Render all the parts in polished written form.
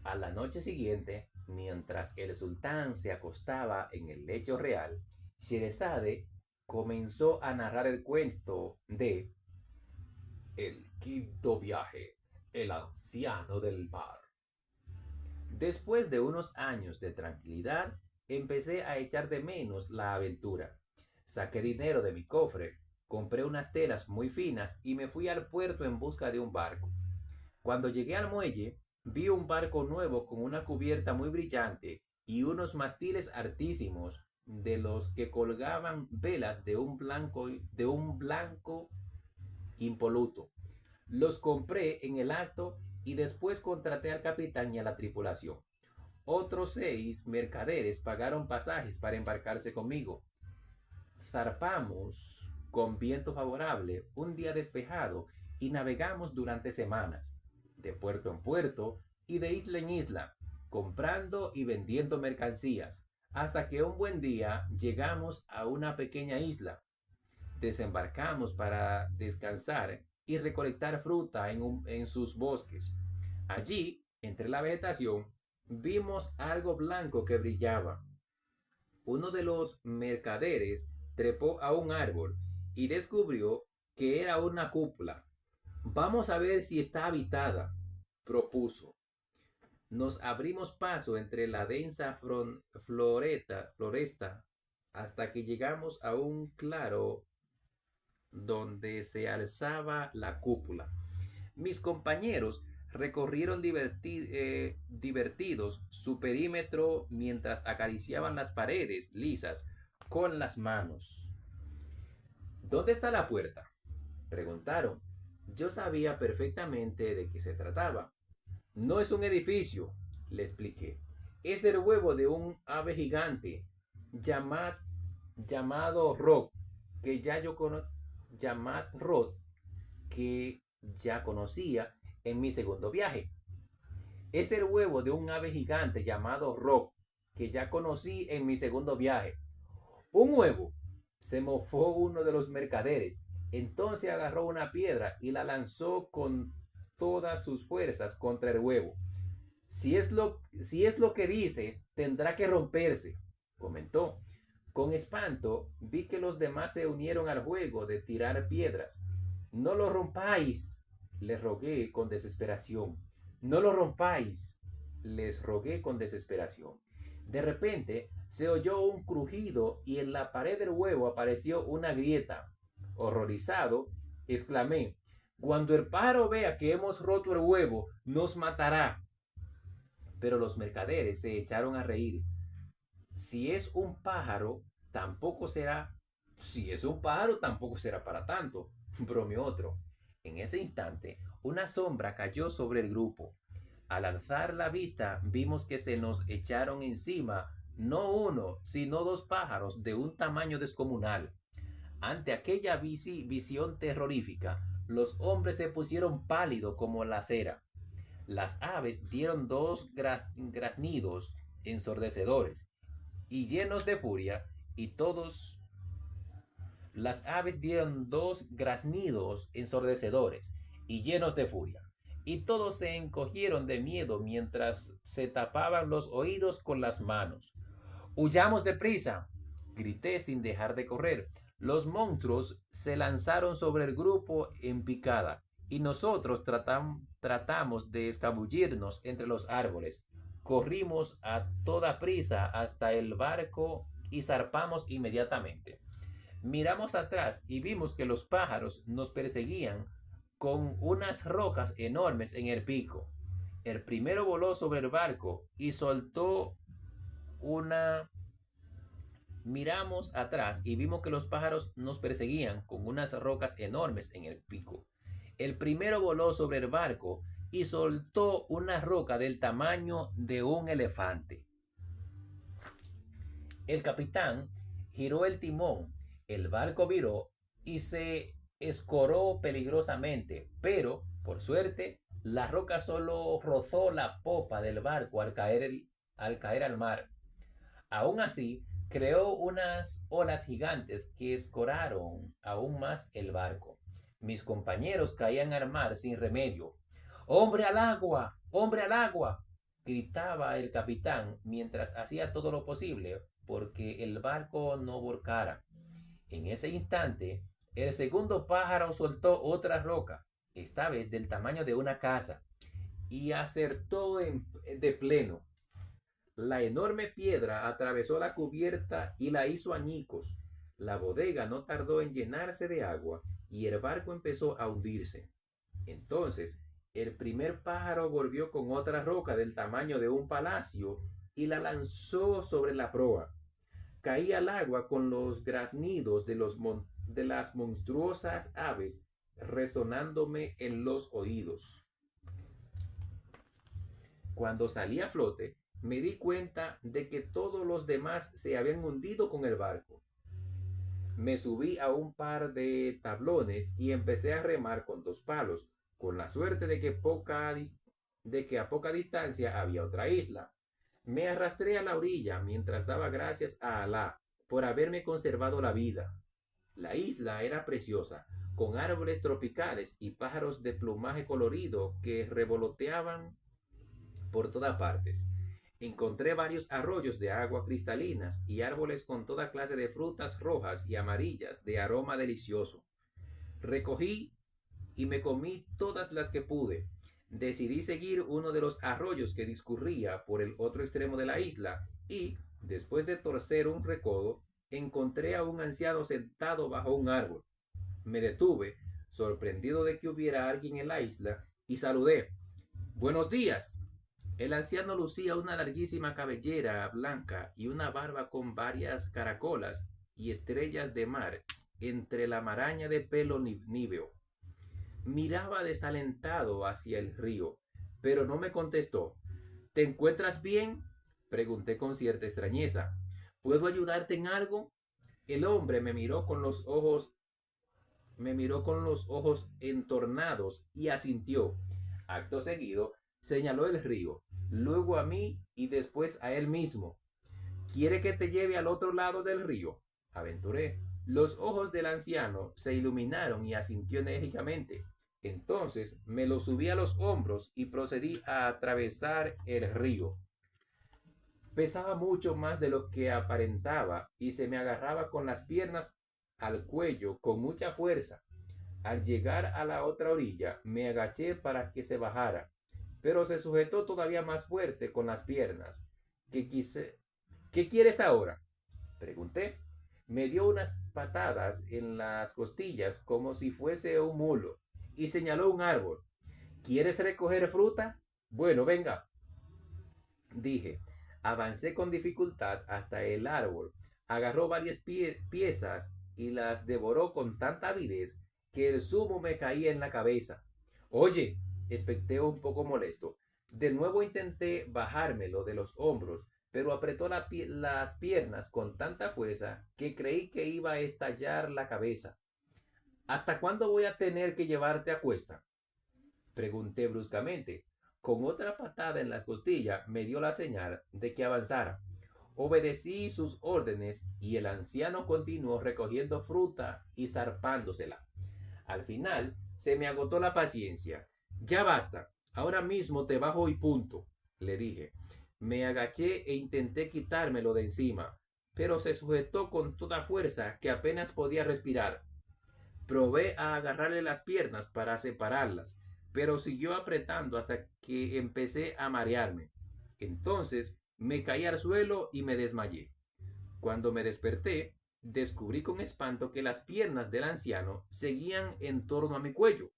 A la noche siguiente, mientras el sultán se acostaba en el lecho real, Sherezade comenzó a narrar el cuento de El quinto viaje, el anciano del mar. Después de unos años de tranquilidad, empecé a echar de menos la aventura. Saqué dinero de mi cofre, compré unas telas muy finas y me fui al puerto en busca de un barco. Cuando llegué al muelle, vi un barco nuevo con una cubierta muy brillante y unos mástiles altísimos de los que colgaban velas de un blanco impoluto. Los compré en el acto y después contraté al capitán y a la tripulación. Otros 6 mercaderes pagaron pasajes para embarcarse conmigo. Zarpamos con viento favorable un día despejado y navegamos durante semanas, de puerto en puerto y de isla en isla, comprando y vendiendo mercancías, hasta que un buen día llegamos a una pequeña isla. Desembarcamos para descansar y recolectar fruta en sus bosques. Allí, entre la vegetación, vimos algo blanco que brillaba. Uno de los mercaderes trepó a un árbol y descubrió que era una cúpula. Vamos a ver si está habitada, propuso. Nos abrimos paso entre la densa floresta hasta que llegamos a un claro donde se alzaba la cúpula. Mis compañeros recorrieron divertidos su perímetro mientras acariciaban las paredes lisas con las manos. ¿Dónde está la puerta?, preguntaron. Yo sabía perfectamente de qué se trataba. No es un edificio, le expliqué. Es el huevo de un ave gigante llamad, llamado Rock, que ya yo cono llamad Rod, que ya conocía en mi segundo viaje. Es el huevo de un ave gigante llamado Rock, que ya conocí en mi segundo viaje. ¡Un huevo! Se mofó uno de los mercaderes. Entonces agarró una piedra y la lanzó con todas sus fuerzas contra el huevo. Si es lo que dices, tendrá que romperse, comentó. Con espanto vi que los demás se unieron al juego de tirar piedras. No lo rompáis, les rogué con desesperación. No lo rompáis, les rogué con desesperación. De repente se oyó un crujido y en la pared del huevo apareció una grieta. Horrorizado, exclamé, cuando el pájaro vea que hemos roto el huevo, nos matará. Pero los mercaderes se echaron a reír. Si es un pájaro, tampoco será. Si es un pájaro, tampoco será para tanto, bromeó otro. En ese instante, una sombra cayó sobre el grupo. Al alzar la vista, vimos que se nos echaron encima no uno, sino 2 pájaros de un tamaño descomunal. Ante aquella visión terrorífica, los hombres se pusieron pálidos como la cera. Las aves dieron 2 graznidos ensordecedores y llenos de furia, y todos las aves dieron 2 graznidos ensordecedores y llenos de furia, y todos se encogieron de miedo mientras se tapaban los oídos con las manos. ¡Huyamos deprisa!, grité sin dejar de correr. Los monstruos se lanzaron sobre el grupo en picada, y nosotros tratamos de escabullirnos entre los árboles. Corrimos a toda prisa hasta el barco y zarpamos inmediatamente. Miramos atrás y vimos que los pájaros nos perseguían con unas rocas enormes en el pico. El primero voló sobre el barco y soltó una. Miramos atrás y vimos que los pájaros nos perseguían con unas rocas enormes en el pico. El primero voló sobre el barco y soltó una roca del tamaño de un elefante. El capitán giró el timón, el barco viró y se escoró peligrosamente, pero, por suerte, la roca solo rozó la popa del barco al caer al mar. Aún así, creó unas olas gigantes que escoraron aún más el barco. Mis compañeros caían al mar sin remedio. ¡Hombre al agua! ¡Hombre al agua! gritaba el capitán mientras hacía todo lo posible porque el barco no volcara. En ese instante, el segundo pájaro soltó otra roca, esta vez del tamaño de una casa, y acertó de pleno. La enorme piedra atravesó la cubierta y la hizo añicos. La bodega no tardó en llenarse de agua y el barco empezó a hundirse. Entonces, el primer pájaro volvió con otra roca del tamaño de un palacio y la lanzó sobre la proa. Caí al agua con los graznidos de las monstruosas aves resonándome en los oídos. Cuando salí a flote, me di cuenta de que todos los demás se habían hundido con el barco. Me subí a un par de tablones y empecé a remar con dos palos, con la suerte de que a poca distancia había otra isla. Me arrastré a la orilla mientras daba gracias a Alá por haberme conservado la vida. La isla era preciosa, con árboles tropicales y pájaros de plumaje colorido que revoloteaban por todas partes. Encontré varios arroyos de agua cristalinas y árboles con toda clase de frutas rojas y amarillas de aroma delicioso. Recogí y me comí todas las que pude. Decidí seguir uno de los arroyos que discurría por el otro extremo de la isla y, después de torcer un recodo, encontré a un anciano sentado bajo un árbol. Me detuve, sorprendido de que hubiera alguien en la isla, y saludé. Buenos días. El anciano lucía una larguísima cabellera blanca y una barba con varias caracolas y estrellas de mar entre la maraña de pelo níveo. Miraba desalentado hacia el río, pero no me contestó. ¿Te encuentras bien? Pregunté con cierta extrañeza. ¿Puedo ayudarte en algo? El hombre me miró con los ojos entornados y asintió. Acto seguido, señaló el río, luego a mí y después a él mismo. ¿Quiere que te lleve al otro lado del río? Aventuré. Los ojos del anciano se iluminaron y asintió enérgicamente. Entonces me lo subí a los hombros y procedí a atravesar el río. Pesaba mucho más de lo que aparentaba y se me agarraba con las piernas al cuello con mucha fuerza. Al llegar a la otra orilla, me agaché para que se bajara, pero se sujetó todavía más fuerte con las piernas. ¿Qué quieres ahora? Pregunté. Me dio unas patadas en las costillas como si fuese un mulo y señaló un árbol. ¿Quieres recoger fruta? Bueno, venga, dije. Avancé con dificultad hasta el árbol. Agarró varias piezas y las devoró con tanta avidez que el zumo me caía en la cabeza. Oye, especté un poco molesto. De nuevo intenté bajármelo de los hombros, pero apretó las piernas con tanta fuerza que creí que iba a estallar la cabeza. ¿Hasta cuándo voy a tener que llevarte a cuesta? Pregunté bruscamente. Con otra patada en las costillas me dio la señal de que avanzara. Obedecí sus órdenes y el anciano continuó recogiendo fruta y zarpándosela. Al final se me agotó la paciencia. Ya basta, ahora mismo te bajo y punto, le dije. Me agaché e intenté quitármelo de encima, pero se sujetó con toda fuerza que apenas podía respirar. Probé a agarrarle las piernas para separarlas, pero siguió apretando hasta que empecé a marearme. Entonces me caí al suelo y me desmayé. Cuando me desperté, descubrí con espanto que las piernas del anciano seguían en torno a mi cuello.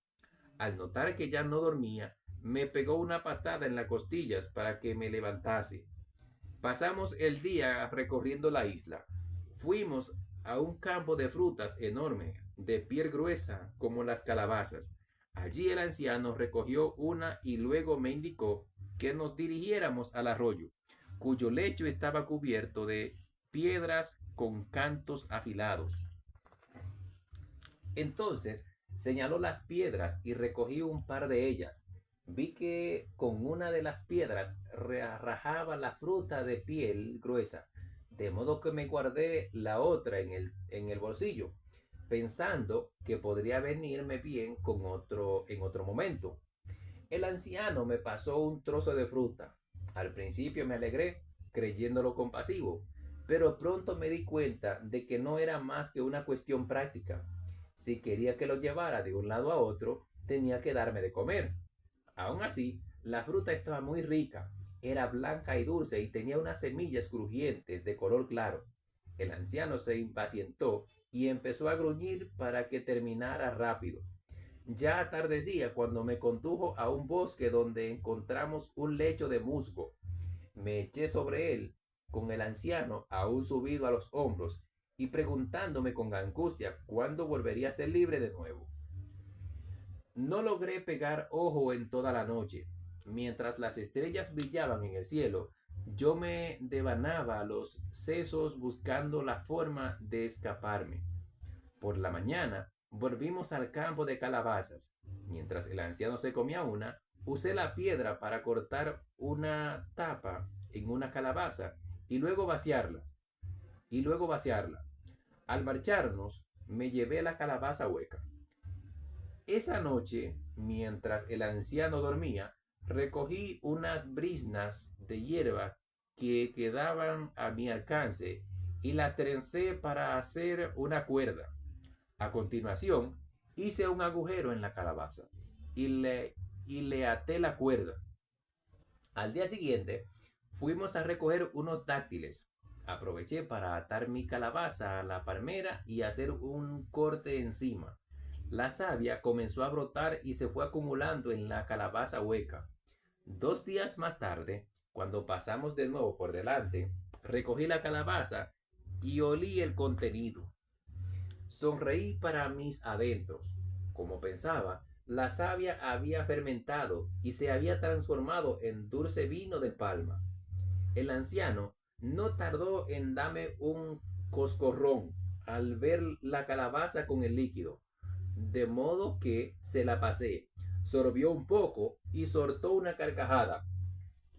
Al notar que ya no dormía, me pegó una patada en las costillas para que me levantase. Pasamos el día recorriendo la isla. Fuimos a un campo de frutas enorme, de piel gruesa como las calabazas. Allí el anciano recogió una y luego me indicó que nos dirigiéramos al arroyo, cuyo lecho estaba cubierto de piedras con cantos afilados. Entonces señaló las piedras y recogí un par de ellas. Vi que con una de las piedras rajaba la fruta de piel gruesa, de modo que me guardé la otra en el bolsillo, pensando que podría venirme bien en otro momento. El anciano me pasó un trozo de fruta. Al principio me alegré, creyéndolo compasivo, pero pronto me di cuenta de que no era más que una cuestión práctica. Si quería que lo llevara de un lado a otro, tenía que darme de comer. Aún así, la fruta estaba muy rica, era blanca y dulce y tenía unas semillas crujientes de color claro. El anciano se impacientó y empezó a gruñir para que terminara rápido. Ya atardecía cuando me condujo a un bosque donde encontramos un lecho de musgo. Me eché sobre él, con el anciano aún subido a los hombros, y preguntándome con angustia cuándo volvería a ser libre de nuevo. No logré pegar ojo en toda la noche. Mientras las estrellas brillaban en el cielo, yo me devanaba los sesos buscando la forma de escaparme. Por la mañana volvimos al campo de calabazas. Mientras el anciano se comía una, usé la piedra para cortar una tapa en una calabaza y luego vaciarla. Al marcharnos, me llevé la calabaza hueca. Esa noche, mientras el anciano dormía, recogí unas briznas de hierba que quedaban a mi alcance y las trencé para hacer una cuerda. A continuación, hice un agujero en la calabaza y le até la cuerda. Al día siguiente, fuimos a recoger unos dátiles. Aproveché para atar mi calabaza a la palmera y hacer un corte encima. La savia comenzó a brotar y se fue acumulando en la calabaza hueca. 2 días más tarde, cuando pasamos de nuevo por delante, recogí la calabaza y olí el contenido. Sonreí para mis adentros. Como pensaba, la savia había fermentado y se había transformado en dulce vino de palma. El anciano no tardó en darme un coscorrón al ver la calabaza con el líquido, de modo que se la pasé. Sorbió un poco y soltó una carcajada.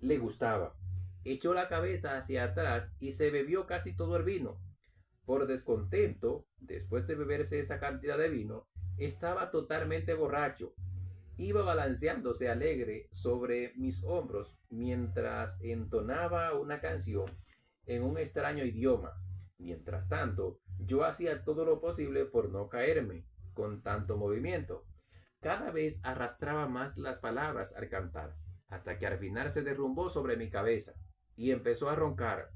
Le gustaba. Echó la cabeza hacia atrás y se bebió casi todo el vino. Por descontento, después de beberse esa cantidad de vino, estaba totalmente borracho. Iba balanceándose alegre sobre mis hombros mientras entonaba una canción en un extraño idioma. Mientras tanto, yo hacía todo lo posible por no caerme con tanto movimiento. Cada vez arrastraba más las palabras al cantar, hasta que al final se derrumbó sobre mi cabeza y empezó a roncar.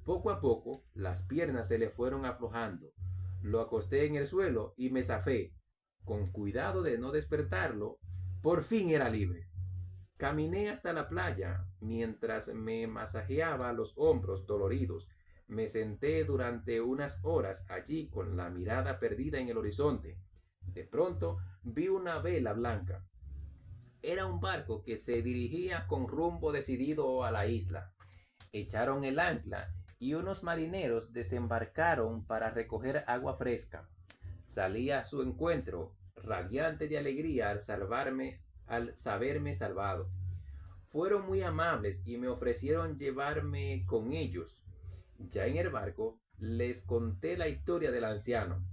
Poco a poco, las piernas se le fueron aflojando. Lo acosté en el suelo y me zafé. Con cuidado de no despertarlo, por fin era libre. Caminé hasta la playa mientras me masajeaba los hombros doloridos. Me senté durante unas horas allí con la mirada perdida en el horizonte. De pronto vi una vela blanca. Era un barco que se dirigía con rumbo decidido a la isla. Echaron el ancla y unos marineros desembarcaron para recoger agua fresca. Salí a su encuentro, radiante de alegría al saberme salvado. Fueron muy amables y me ofrecieron llevarme con ellos. Ya en el barco, les conté la historia del anciano.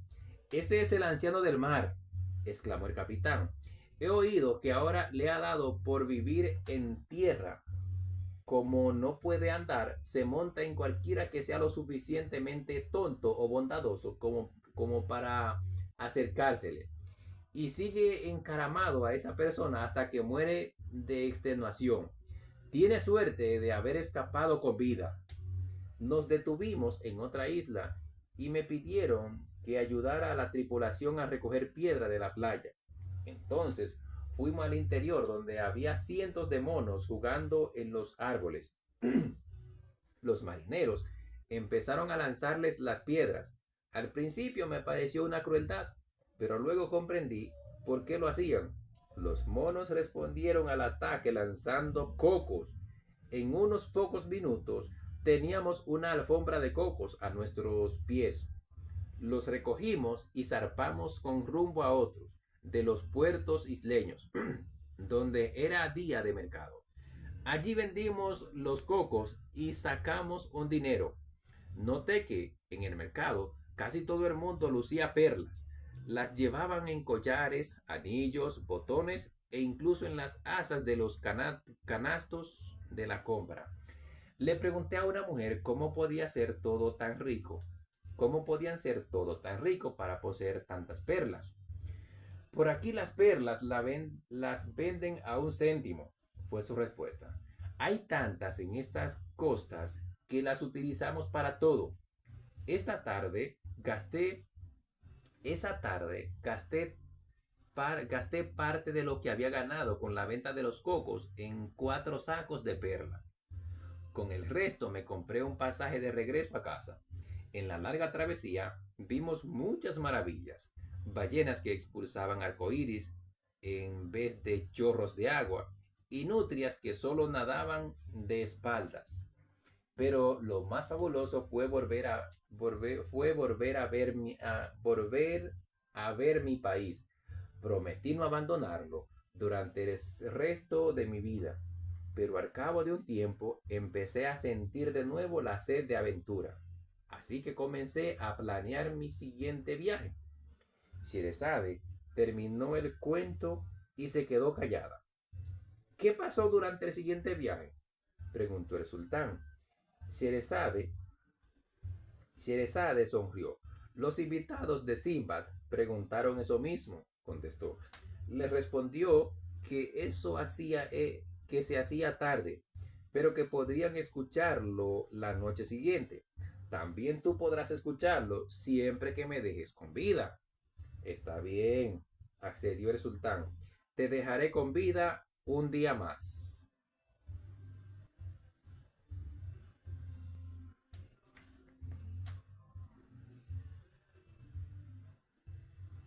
Ese es el anciano del mar, exclamó el capitán. He oído que ahora le ha dado por vivir en tierra. Como no puede andar, se monta en cualquiera que sea lo suficientemente tonto o bondadoso como para acercársele. Y sigue encaramado a esa persona hasta que muere de extenuación. Tiene suerte de haber escapado con vida. Nos detuvimos en otra isla y me pidieron que ayudara a la tripulación a recoger piedra de la playa. Entonces fuimos al interior donde había cientos de monos jugando en los árboles. Los marineros empezaron a lanzarles las piedras. Al principio me pareció una crueldad, pero luego comprendí por qué lo hacían. Los monos respondieron al ataque lanzando cocos. En unos pocos minutos teníamos una alfombra de cocos a nuestros pies. Los recogimos y zarpamos con rumbo a otros de los puertos isleños, donde era día de mercado. Allí vendimos los cocos y sacamos un dinero. Noté que en el mercado casi todo el mundo lucía perlas. Las llevaban en collares, anillos, botones e incluso en las asas de los canastos de la compra. Le pregunté a una mujer cómo podía ser todo tan rico, cómo podían ser todos tan ricos para poseer tantas perlas. Por aquí las perlas las venden a 1 céntimo, fue su respuesta. Hay tantas en estas costas que las utilizamos para todo. Esta tarde gasté, esa tarde gasté parte de lo que había ganado con la venta de los cocos en 4 sacos de perla. Con el resto me compré un pasaje de regreso a casa. En la larga travesía vimos muchas maravillas, ballenas que expulsaban arcoíris en vez de chorros de agua y nutrias que solo nadaban de espaldas. Pero lo más fabuloso fue volver a ver mi país. Prometí no abandonarlo durante el resto de mi vida, pero al cabo de un tiempo empecé a sentir de nuevo la sed de aventura. Así que comencé a planear mi siguiente viaje. Sherezade terminó el cuento y se quedó callada. ¿Qué pasó durante el siguiente viaje?, preguntó el sultán. Sherezade, Sherezade sonrió. Los invitados de Simbad preguntaron eso mismo, contestó. Le respondió que que se hacía tarde, pero que podrían escucharlo la noche siguiente. También tú podrás escucharlo siempre que me dejes con vida. Está bien, accedió el sultán. Te dejaré con vida un día más.